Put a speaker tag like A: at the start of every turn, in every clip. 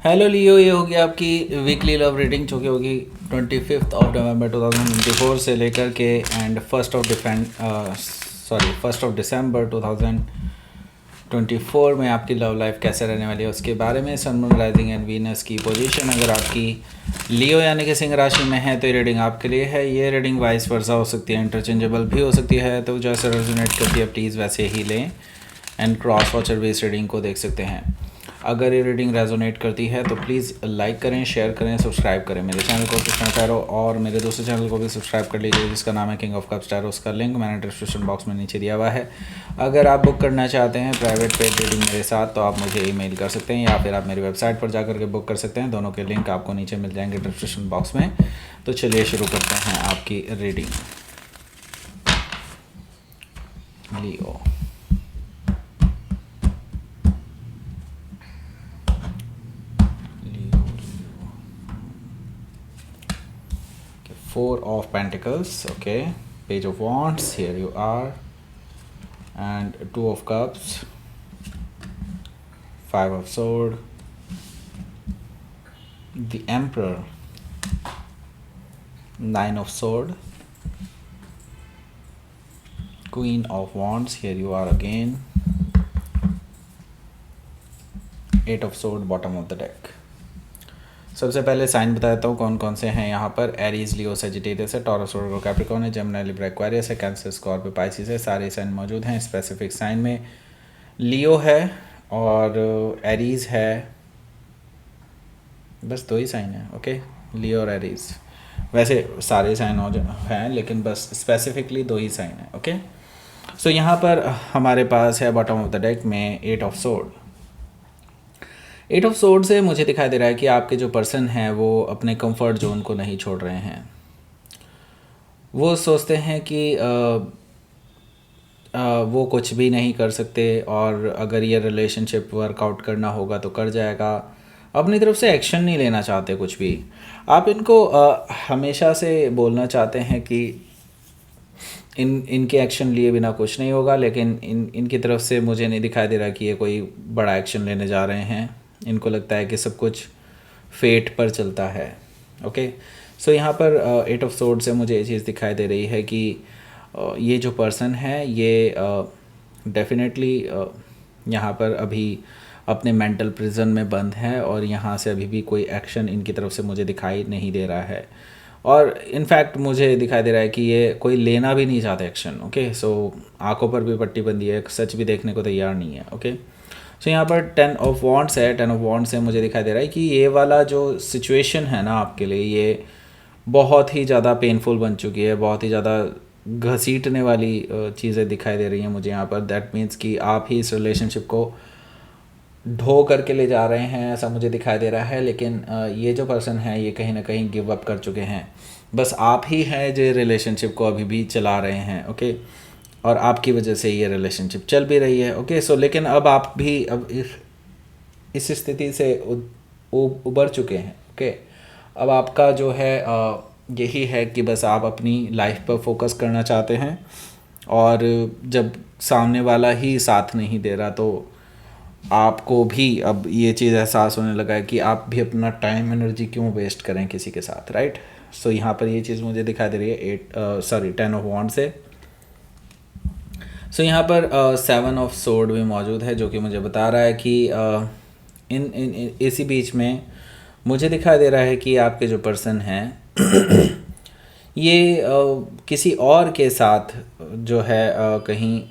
A: Hello लियो, ये होगी आपकी वीकली लव रीडिंग जो कि होगी 25 नवंबर 2024 से लेकर के एंड फर्स्ट ऑफ दिसंबर 2024 में आपकी लव लाइफ कैसे रहने वाली है उसके बारे में। सन, मून, राइजिंग एंड वीनस की पोजीशन अगर आपकी लियो यानी कि सिंह राशि में है तो ये रीडिंग आपके लिए है। ये रीडिंग वाइस वर्सा हो सकती है, इंटरचेंजेबल भी हो सकती है, तो जैसे रेजोनेट करती है प्लीज़ वैसे ही लें एंड क्रॉस वॉचर भी इस रीडिंग को देख सकते हैं। अगर ये रीडिंग रेजोनेट करती है तो प्लीज़ लाइक करें, शेयर करें, सब्सक्राइब करें मेरे चैनल को कृष्णा टैरो, और मेरे दूसरे चैनल को भी सब्सक्राइब कर लीजिए जिसका नाम है किंग ऑफ कप्स टैरो। उसका लिंक मैंने डिस्क्रिप्शन बॉक्स में नीचे दिया हुआ है। अगर आप बुक करना चाहते हैं प्राइवेट पेड रीडिंग मेरे साथ तो आप मुझे ईमेल कर सकते हैं या फिर आप मेरी वेबसाइट पर जाकर के बुक कर सकते हैं। दोनों के लिंक आपको नीचे मिल जाएंगे डिस्क्रिप्शन बॉक्स में। तो चलिए शुरू करते हैं आपकी reading. Leo, Four of Pentacles, okay, Page of Wands, here you are, and Two of Cups, Five of Sword, the Emperor, Nine of Sword, Queen of Wands, here you are again, Eight of Sword, bottom of the deck. सबसे पहले sign बता देता हूँ कौन कौन से हैं यहाँ पर। एरीज, लियो, सेजिटेरियस है, टॉरस, वर्गो, कैप्रिकॉर्न है, जेमिनी, लिब्रा, एक्वेरियस है, कैंसर, स्कॉर्पियो, पाइसिस है। सारे साइन मौजूद हैं। स्पेसिफिक साइन में लियो है और एरीज है, बस दो ही साइन है। ओके, लियो और एरीज, वैसे सारे साइन हैं लेकिन बस स्पेसिफिकली दो ही साइन है। ओके, सो यहाँ पर हमारे पास है बॉटम ऑफ द डेक में eight of sword. Eight of sword से मुझे दिखाई दे रहा है कि आपके जो पर्सन हैं वो अपने कंफर्ट जोन को नहीं छोड़ रहे हैं। वो सोचते हैं कि वो कुछ भी नहीं कर सकते और अगर ये रिलेशनशिप वर्कआउट करना होगा तो कर जाएगा। अपनी तरफ से एक्शन नहीं लेना चाहते कुछ भी। आप इनको हमेशा से बोलना चाहते हैं कि इनके एक्शन लिए बिना कुछ नहीं होगा, लेकिन इनकी तरफ से मुझे नहीं दिखाई दे रहा कि ये कोई बड़ा एक्शन लेने जा रहे हैं। इनको लगता है कि सब कुछ फेट पर चलता है। ओके, सो यहाँ पर एट ऑफ सोर्ड से मुझे ये चीज़ दिखाई दे रही है कि ये जो पर्सन है ये डेफिनेटली यहाँ पर अभी अपने मेंटल प्रिजन में बंद है और यहाँ से अभी भी कोई एक्शन इनकी तरफ से मुझे दिखाई नहीं दे रहा है। और इनफैक्ट मुझे दिखाई दे रहा है कि ये कोई लेना भी नहीं चाहते एक्शन। ओके, सो आंखों पर भी पट्टी बंदी है, सच भी देखने को तैयार नहीं है। ओके, सो यहाँ पर 10 ऑफ वॉन्ड्स है। 10 ऑफ वॉन्ड्स से मुझे दिखाई दे रहा है कि ये वाला जो सिचुएशन है ना आपके लिए, ये बहुत ही ज़्यादा पेनफुल बन चुकी है, बहुत ही ज़्यादा घसीटने वाली चीज़ें दिखाई दे रही हैं मुझे यहाँ पर। दैट मीन्स कि आप ही इस रिलेशनशिप को ढो करके ले जा रहे हैं, ऐसा मुझे दिखाई दे रहा है। लेकिन ये जो पर्सन है ये कहीं ना कहीं गिव अप कर चुके हैं। बस आप ही हैं जो रिलेशनशिप को अभी भी चला रहे हैं। ओके, और आपकी वजह से ये रिलेशनशिप चल भी रही है। ओके, सो लेकिन अब आप भी अब इस स्थिति से उबर चुके हैं। ओके, अब आपका जो है यही है कि बस आप अपनी लाइफ पर फोकस करना चाहते हैं और जब सामने वाला ही साथ नहीं दे रहा तो आपको भी अब ये चीज़ एहसास होने लगा है कि आप भी अपना टाइम एनर्जी क्यों वेस्ट करें किसी के साथ, राइट। सो यहाँ पर ये चीज़ मुझे दिखाई दे रही है 10 ऑफ वॉन्ड से। सो यहाँ पर 7 ऑफ सोर्ड भी मौजूद है जो कि मुझे बता रहा है कि इसी बीच में मुझे दिखाई दे रहा है कि आपके जो पर्सन हैं ये किसी और के साथ जो है कहीं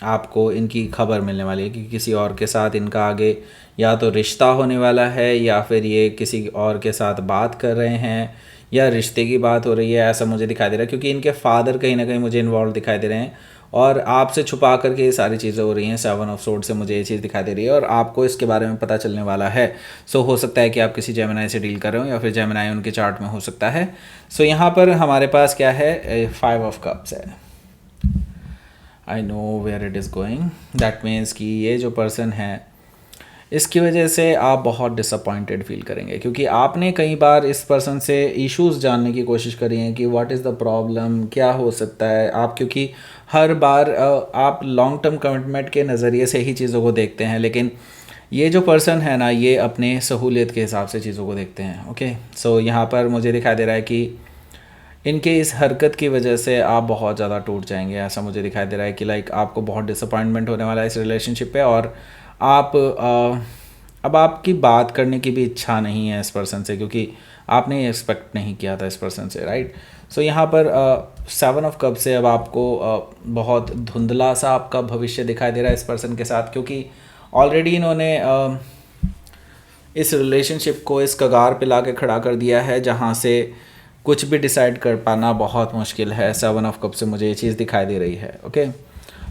A: आपको इनकी खबर मिलने वाली है कि किसी और के साथ इनका आगे या तो रिश्ता होने वाला है या फिर ये किसी और के साथ बात कर रहे हैं या रिश्ते की बात हो रही है, ऐसा मुझे दिखाई दे रहा है। क्योंकि इनके फादर कहीं ना कहीं मुझे इन्वॉल्व दिखाई दे रहे हैं और आपसे छुपा करके ये सारी चीज़ें हो रही हैं। 7 ऑफ सोर्ड से मुझे ये चीज़ दिखाई दे रही है और आपको इसके बारे में पता चलने वाला है। सो हो सकता है कि आप किसी जेमिनी से डील कर रहे हो या फिर जेमिनी उनके चार्ट में हो सकता है। सो यहाँ पर हमारे पास क्या है, 5 ऑफ कप्स है। I know where it is going. That means कि ये जो पर्सन है इसकी वजह से आप बहुत डिसअपॉइंटेड फील करेंगे क्योंकि आपने कई बार इस पर्सन से इश्यूज़ जानने की कोशिश करी है कि व्हाट इज़ द प्रॉब्लम, क्या हो सकता है आप, क्योंकि हर बार आप लॉन्ग टर्म कमिटमेंट के नज़रिए से ही चीज़ों को देखते हैं। लेकिन ये जो पर्सन है ना, ये अपने सहूलियत के हिसाब से चीज़ों को देखते हैं। ओके, सो यहाँ पर मुझे दिखाई दे रहा है कि इनके इस हरकत की वजह से आप बहुत ज़्यादा टूट जाएंगे। ऐसा मुझे दिखाई दे रहा है कि लाइक आपको बहुत डिसअपॉइंटमेंट होने वाला है इस रिलेशनशिप पे, और आप अब आपकी बात करने की भी इच्छा नहीं है इस पर्सन से, क्योंकि आपने एक्सपेक्ट नहीं किया था इस पर्सन से, राइट। सो यहाँ पर 7 ऑफ कप से अब आपको बहुत धुंधला सा आपका भविष्य दिखाई दे रहा है इस पर्सन के साथ, क्योंकि ऑलरेडी इन्होंने इस रिलेशनशिप को इस कगार पे ला के खड़ा कर दिया है जहाँ से कुछ भी डिसाइड कर पाना बहुत मुश्किल है। 7 ऑफ कप से मुझे ये चीज़ दिखाई दे रही है। ओके,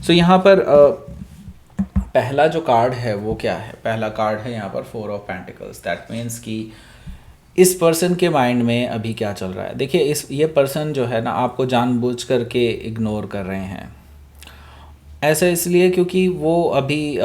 A: सो यहाँ पर पहला जो कार्ड है वो क्या है? पहला कार्ड है यहाँ पर 4 ऑफ पेंटिकल्स। दैट मीन्स कि इस पर्सन के माइंड में अभी क्या चल रहा है। देखिए, ये पर्सन जो है ना, आपको जानबूझ करके इग्नोर कर रहे हैं। ऐसा इसलिए क्योंकि वो अभी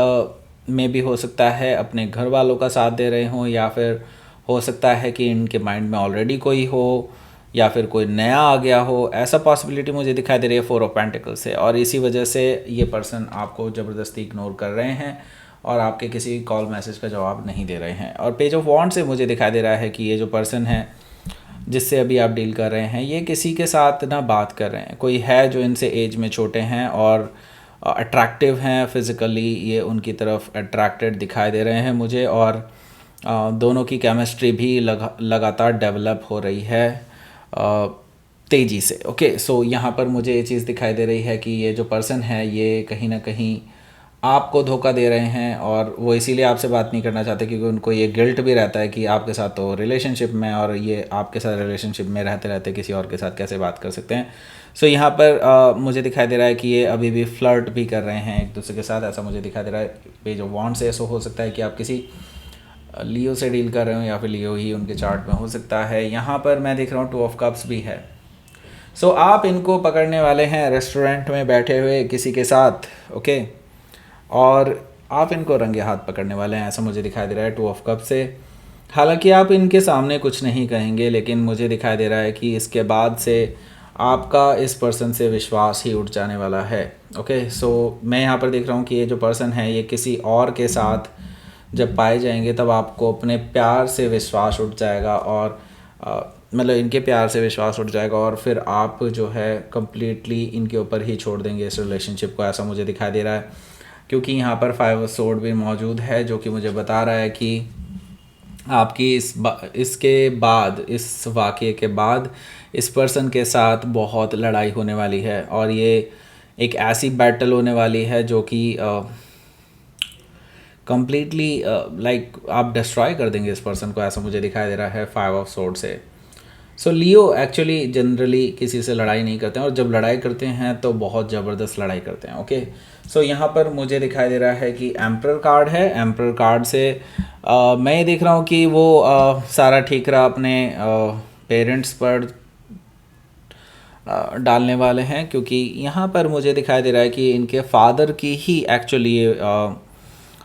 A: में भी हो सकता है अपने घर वालों का साथ दे रहे हों, या फिर हो सकता है कि इनके माइंड में ऑलरेडी कोई हो, या फिर कोई नया आ गया हो। ऐसा पॉसिबिलिटी मुझे दिखाई दे रही है 4 ऑफ पेंटिकल्स से, और इसी वजह से ये पर्सन आपको ज़बरदस्ती इग्नोर कर रहे हैं और आपके किसी कॉल मैसेज का जवाब नहीं दे रहे हैं। और पेज ऑफ वॉन्ड से मुझे दिखाई दे रहा है कि ये जो पर्सन है जिससे अभी आप डील कर रहे हैं, ये किसी के साथ ना बात कर रहे हैं। कोई है जो इनसे एज में छोटे हैं और अट्रैक्टिव हैं फिज़िकली, ये उनकी तरफ अट्रैक्टेड दिखाई दे रहे हैं मुझे, और दोनों की केमिस्ट्री भी लगातार डेवलप हो रही है तेज़ी से। ओके, सो यहाँ पर मुझे ये चीज़ दिखाई दे रही है कि ये जो पर्सन है ये कहीं ना कहीं आपको धोखा दे रहे हैं, और वो इसीलिए आपसे बात नहीं करना चाहते क्योंकि उनको ये गिल्ट भी रहता है कि आपके साथ तो रिलेशनशिप में, और ये आपके साथ रिलेशनशिप में रहते रहते किसी और के साथ कैसे बात कर सकते हैं। सो यहाँ पर मुझे दिखाई दे रहा है कि ये अभी भी फ्लर्ट भी कर रहे हैं एक दूसरे के साथ। ऐसा मुझे दिखाई दे रहा है पेज ऑफ वॉन्ड से। ऐसा हो सकता है कि आप किसी लियो से डील कर रहे हो, या फिर लियो ही उनके चार्ट में हो सकता है। यहाँ पर मैं देख रहा हूँ 2 ऑफ कप्स भी है। सो आप इनको पकड़ने वाले हैं रेस्टोरेंट में बैठे हुए किसी के साथ। ओके, और आप इनको रंगे हाथ पकड़ने वाले हैं, ऐसा मुझे दिखाई दे रहा है 2 ऑफ कप से। हालांकि आप इनके सामने कुछ नहीं कहेंगे, लेकिन मुझे दिखाई दे रहा है कि इसके बाद से आपका इस पर्सन से विश्वास ही उठ जाने वाला है। ओके, सो मैं यहाँ पर देख रहा हूँ कि ये जो पर्सन है ये किसी और के साथ जब पाए जाएंगे तब आपको अपने प्यार से विश्वास उठ जाएगा, और मतलब इनके प्यार से विश्वास उठ जाएगा, और फिर आप जो है कम्प्लीटली इनके ऊपर ही छोड़ देंगे इस रिलेशनशिप को। ऐसा मुझे दिखाई दे रहा है क्योंकि यहाँ पर 5 ऑफ सोर्ड भी मौजूद है, जो कि मुझे बता रहा है कि आपकी इसके बाद, इस वाक़ये के बाद इस पर्सन के साथ बहुत लड़ाई होने वाली है, और ये एक ऐसी बैटल होने वाली है जो कि कम्प्लीटली लाइक आप डिस्ट्रॉय कर देंगे इस पर्सन को। ऐसा मुझे दिखाई दे रहा है 5 ऑफ सोर्ड से। सो लियो एक्चुअली जनरली किसी से लड़ाई नहीं करते हैं, और जब लड़ाई करते हैं तो बहुत ज़बरदस्त लड़ाई करते हैं। ओके, सो यहाँ पर मुझे दिखाई दे रहा है कि एम्परर कार्ड है। एम्परर कार्ड से मैं ये देख रहा हूँ कि वो सारा ठीकरा अपने पेरेंट्स पर डालने वाले हैं, क्योंकि यहाँ पर मुझे दिखाई दे रहा है कि इनके फादर की ही एक्चुअली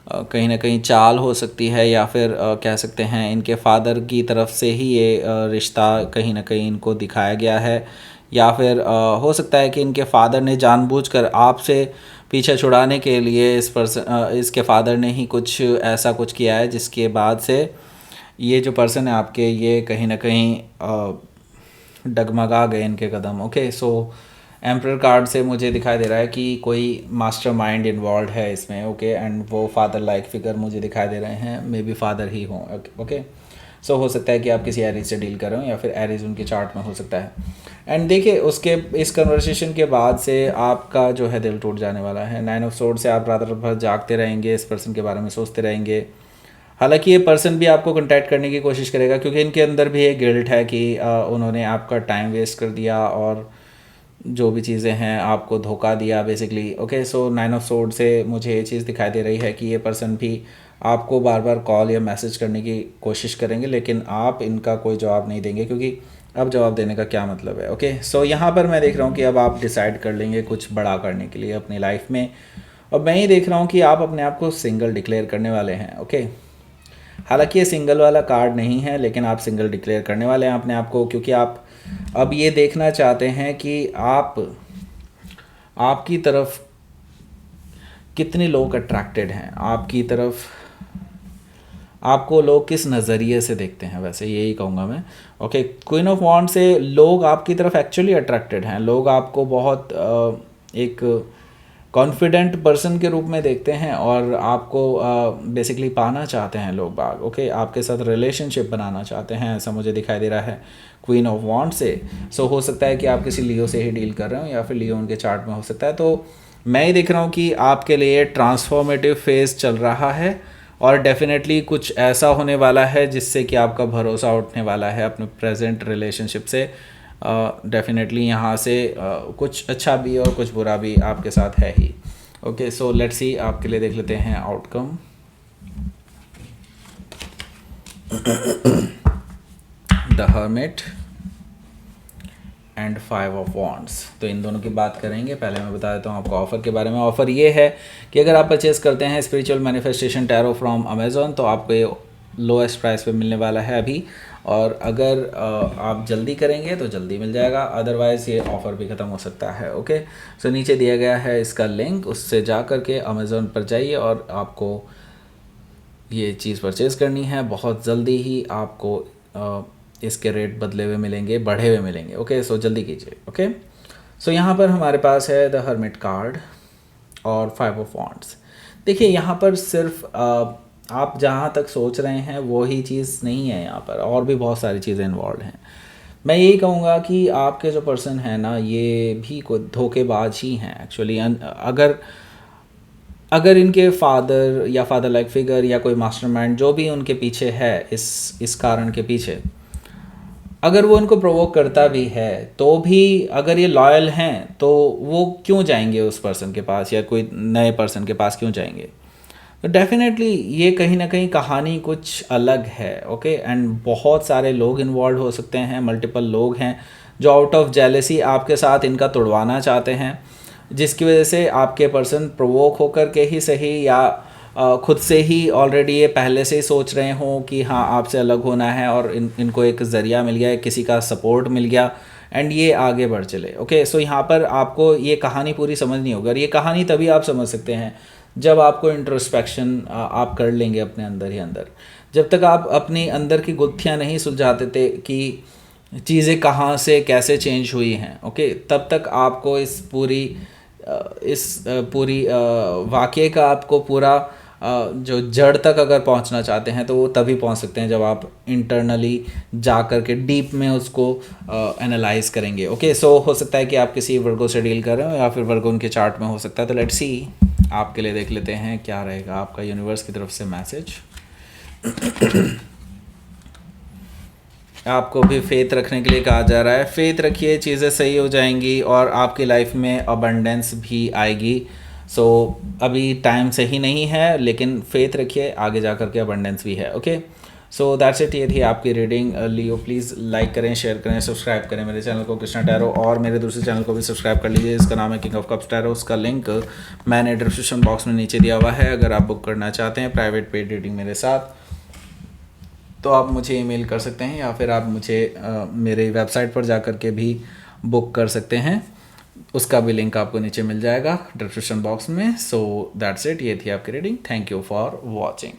A: कहीं ना कहीं चाल हो सकती है, या फिर कह सकते हैं इनके फादर की तरफ से ही ये रिश्ता कहीं ना कहीं इनको दिखाया गया है, या फिर हो सकता है कि इनके फादर ने जानबूझकर आपसे पीछे छुड़ाने के लिए इसके फादर ने ही कुछ ऐसा कुछ किया है, जिसके बाद से ये जो पर्सन है आपके, ये कहीं ना कहीं डगमगा गए इनके कदम। ओके, सो एम्परर कार्ड से मुझे दिखाई दे रहा है कि कोई मास्टरमाइंड इन्वॉल्व है इसमें। ओके, एंड वो फादर लाइक फिगर मुझे दिखाई दे रहे हैं, मे बी फादर ही हों। ओके, सो हो सकता है कि आप किसी एरीज से डील कर रहे हो, या फिर एरीज उनके चार्ट में हो सकता है। एंड देखिए, उसके इस कन्वर्सेशन के बाद से आपका जो है दिल टूट जाने वाला है। 9 ऑफ सोर्ड से आप रात भर जागते रहेंगे, इस पर्सन के बारे में सोचते रहेंगे। हालांकि ये पर्सन भी आपको कांटेक्ट करने की कोशिश करेगा, क्योंकि इनके अंदर भी एक गिल्ट है कि उन्होंने आपका टाइम वेस्ट कर दिया, और जो भी चीज़ें हैं आपको धोखा दिया basically. Okay, so 9 of sword से मुझे ये चीज़ दिखाई दे रही है कि ये पर्सन भी आपको बार बार कॉल या मैसेज करने की कोशिश करेंगे, लेकिन आप इनका कोई जवाब नहीं देंगे, क्योंकि अब जवाब देने का क्या मतलब है। ओके, सो यहाँ पर मैं देख रहा हूँ कि अब आप डिसाइड कर लेंगे कुछ बड़ा करने के लिए अपनी लाइफ में, और मैं ही देख रहा हूँ कि आप अपने आप को सिंगल डिक्लेयर करने वाले हैं। ओके, हालांकि ये सिंगल वाला कार्ड नहीं है, लेकिन आप सिंगल डिक्लेयर करने वाले हैं अपने आप को, क्योंकि आप अब ये देखना चाहते हैं कि आपकी तरफ कितने लोग अट्रैक्टेड हैं, आपकी तरफ आपको लोग किस नज़रिए से देखते हैं, वैसे यही कहूँगा मैं। ओके, क्वीन ऑफ वॉन्ड से लोग आपकी तरफ एक्चुअली अट्रैक्टेड हैं, लोग आपको बहुत एक कॉन्फिडेंट पर्सन के रूप में देखते हैं और आपको बेसिकली पाना चाहते हैं लोग बाग। ओके, आपके साथ रिलेशनशिप बनाना चाहते हैं, ऐसा मुझे दिखाई दे रहा है क्वीन ऑफ वॉन्ड से। सो हो सकता है कि आप किसी लियो से ही डील कर रहे हो या फिर लियो उनके चार्ट में हो सकता है। तो मैं ही देख रहा हूँ कि आपके लिए ट्रांसफॉर्मेटिव फेज चल रहा है और डेफिनेटली कुछ ऐसा होने वाला है जिससे कि आपका भरोसा उठने वाला है अपने प्रेजेंट रिलेशनशिप से। डेफिनेटली यहाँ से कुछ अच्छा भी और कुछ बुरा भी आपके साथ है ही। ओके, सो लेट्स सी, आपके लिए देख लेते हैं outcome. The hermit and 5 of wands. तो इन दोनों की बात करेंगे। पहले मैं बता देता हूँ आपको ऑफ़र के बारे में। ऑफ़र ये है कि अगर आप परचेस करते हैं spiritual manifestation tarot from Amazon तो आपको ये लोएस्ट प्राइस पे मिलने वाला है अभी, और अगर आप जल्दी करेंगे तो जल्दी मिल जाएगा, अदरवाइज़ ये ऑफ़र भी ख़त्म हो सकता है। ओके, सो नीचे दिया गया है इसका लिंक, उससे जा कर के अमेज़ॉन पर जाइए और आपको ये चीज़ परचेज़ करनी है। बहुत जल्दी ही आपको इसके रेट बदले हुए मिलेंगे, बढ़े हुए मिलेंगे। ओके, सो जल्दी कीजिए। ओके, सो यहाँ पर हमारे पास है द हर्मिट कार्ड और 5 ऑफ वॉन्ड्स। देखिए, यहाँ पर सिर्फ आप जहाँ तक सोच रहे हैं वो ही चीज़ नहीं है, यहाँ पर और भी बहुत सारी चीज़ें इन्वॉल्व हैं। मैं यही कहूँगा कि आपके जो पर्सन है ना, ये भी कोई धोखेबाज ही हैं एक्चुअली। अगर इनके फादर या फादर लाइक फिगर या कोई मास्टरमाइंड जो भी उनके पीछे है, इस कारण के पीछे, अगर वो इनको प्रोवोक करता भी है तो भी अगर ये लॉयल हैं तो वो क्यों जाएंगे उस पर्सन के पास या कोई नए पर्सन के पास क्यों जाएंगे? तो डेफिनेटली ये कहीं ना कहीं कहानी कुछ अलग है। ओके, एंड बहुत सारे लोग इन्वॉल्व हो सकते हैं, मल्टीपल लोग हैं जो आउट ऑफ जेलेसी आपके साथ इनका तोड़वाना चाहते हैं, जिसकी वजह से आपके पर्सन प्रोवोक होकर के ही सही या खुद से ही ऑलरेडी ये पहले से ही सोच रहे हों कि हाँ आपसे अलग होना है, और इनको एक ज़रिया मिल गया, किसी का सपोर्ट मिल गया एंड ये आगे बढ़ चले। ओके, सो यहाँ पर आपको ये कहानी पूरी समझनी होगी, और ये कहानी तभी आप समझ सकते हैं जब आपको इंट्रोस्पेक्शन आप कर लेंगे अपने अंदर ही अंदर। जब तक आप अपनी अंदर की गुत्थियाँ नहीं सुलझाते थे कि चीज़ें कहाँ से कैसे चेंज हुई हैं, ओके, तब तक आपको इस पूरी वाक़ये का आपको पूरा जो जड़ तक अगर पहुंचना चाहते हैं तो वो तभी पहुंच सकते हैं जब आप इंटरनली जा कर के डीप में उसको एनालाइज करेंगे। ओके, सो हो सकता है कि आप किसी वर्गो से डील कर रहे हो या फिर वर्गो उनके चार्ट में हो सकता है। तो लेट्स सी, आपके लिए देख लेते हैं क्या रहेगा आपका यूनिवर्स की तरफ से मैसेज। आपको भी फेथ रखने के लिए कहा जा रहा है। फेथ रखिए, चीज़ें सही हो जाएंगी और आपकी लाइफ में अबंडेंस भी आएगी। सो अभी टाइम सही नहीं है लेकिन फेथ रखिए, आगे जा कर के अबंडेंस भी है। Okay, so that's it. ये थी आपकी रीडिंग। लियो प्लीज़ लाइक करें, शेयर करें, सब्सक्राइब करें मेरे चैनल को कृष्णा टैरो, और मेरे दूसरे चैनल को भी सब्सक्राइब कर लीजिए, इसका नाम है किंग ऑफ कप्स टैरो। उसका लिंक मैंने डिस्क्रिप्शन बॉक्स में नीचे दिया हुआ है। अगर आप बुक करना चाहते हैं प्राइवेट पेड रीडिंग मेरे साथ तो आप मुझे ईमेल कर सकते हैं या फिर आप मुझे मेरे वेबसाइट पर जा कर के भी बुक कर सकते हैं। उसका भी लिंक आपको नीचे मिल जाएगा डिस्क्रिप्शन बॉक्स में। सो दैट्स इट, ये थी आपकी reading. Thank you for watching.